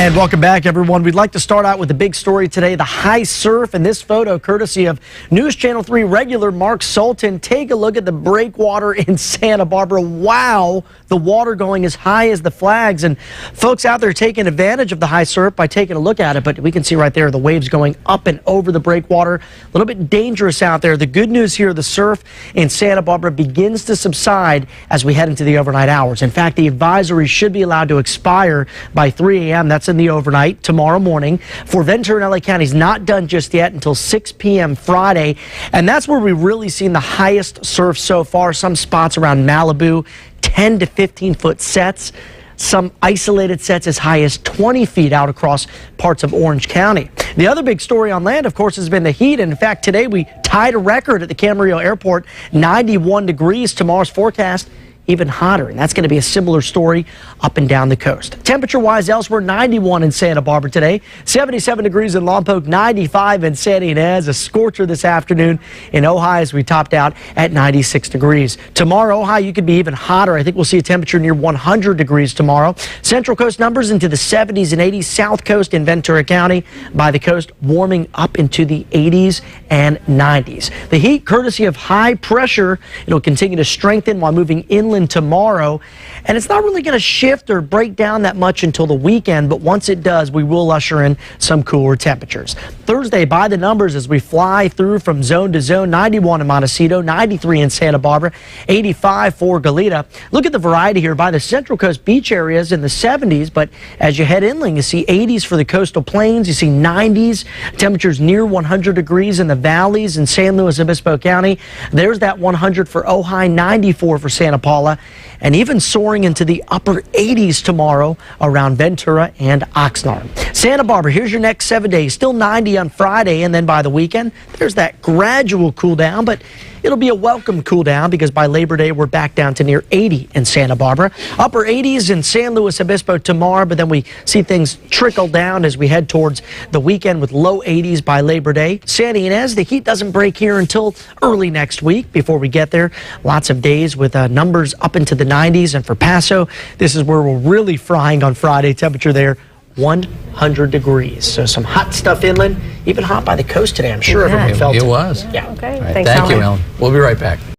And welcome back, everyone. We'd like to start out with a big story today, the high surf, and this photo courtesy of News Channel 3 regular Mark Sultan. Take a look at the breakwater in Santa Barbara. Wow, the water going as high as the flags, and folks out there taking advantage of the high surf by taking a look at it. But we can see right there the waves going up and over the breakwater. A little bit dangerous out there. The good news here, the surf in Santa Barbara begins to subside as we head into the overnight hours. In fact, the advisory should be allowed to expire by 3 a.m. That's in the overnight tomorrow morning. For Ventura and LA counties, not done just yet until 6 p.m. Friday. And that's where we've really seen the highest surf so far. Some spots around Malibu, 10 to 15 foot sets. Some isolated sets as high as 20 feet out across parts of Orange County. The other big story on land, of course, has been the heat. And in fact, today we tied a record at the Camarillo Airport, 91 degrees. Tomorrow's forecast, even hotter, and that's going to be a similar story up and down the coast. Temperature-wise elsewhere, 91 in Santa Barbara today, 77 degrees in Lompoc, 95 in Santa Ynez, a scorcher this afternoon in Ojai as we topped out at 96 degrees. Tomorrow, Ojai, you could be even hotter. I think we'll see a temperature near 100 degrees tomorrow. Central Coast numbers into the 70s and 80s. South Coast in Ventura County by the coast warming up into the 80s and 90s. The heat, courtesy of high pressure, it'll continue to strengthen while moving inland tomorrow, and it's not really going to shift or break down that much until the weekend, but once it does, we will usher in some cooler temperatures. Thursday, by the numbers as we fly through from zone to zone, 91 in Montecito, 93 in Santa Barbara, 85 for Goleta. Look at the variety here by the Central Coast beach areas in the 70s, but as you head inland, you see 80s for the coastal plains, you see 90s, temperatures near 100 degrees in the valleys in San Luis Obispo County. There's that 100 for Ojai, 94 for Santa Paula, and even soaring into the upper 80s tomorrow around Ventura and Oxnard. Santa Barbara, here's your next 7 days. Still 90 on Friday, and then by the weekend, there's that gradual cool down, but it'll be a welcome cool down because by Labor Day, we're back down to near 80 in Santa Barbara. Upper 80s in San Luis Obispo tomorrow, but then we see things trickle down as we head towards the weekend with low 80s by Labor Day. Santa Ynez, the heat doesn't break here until early next week. Before we get there, lots of days with numbers up into the 90s. And for Paso, this is where we're really frying on Friday. Temperature there, 100 degrees. So some hot stuff inland, even hot by the coast today. I'm sure everyone felt it. It was. Yeah. Okay. Right. Thanks, Thank you, Alan. Ellen. We'll be right back.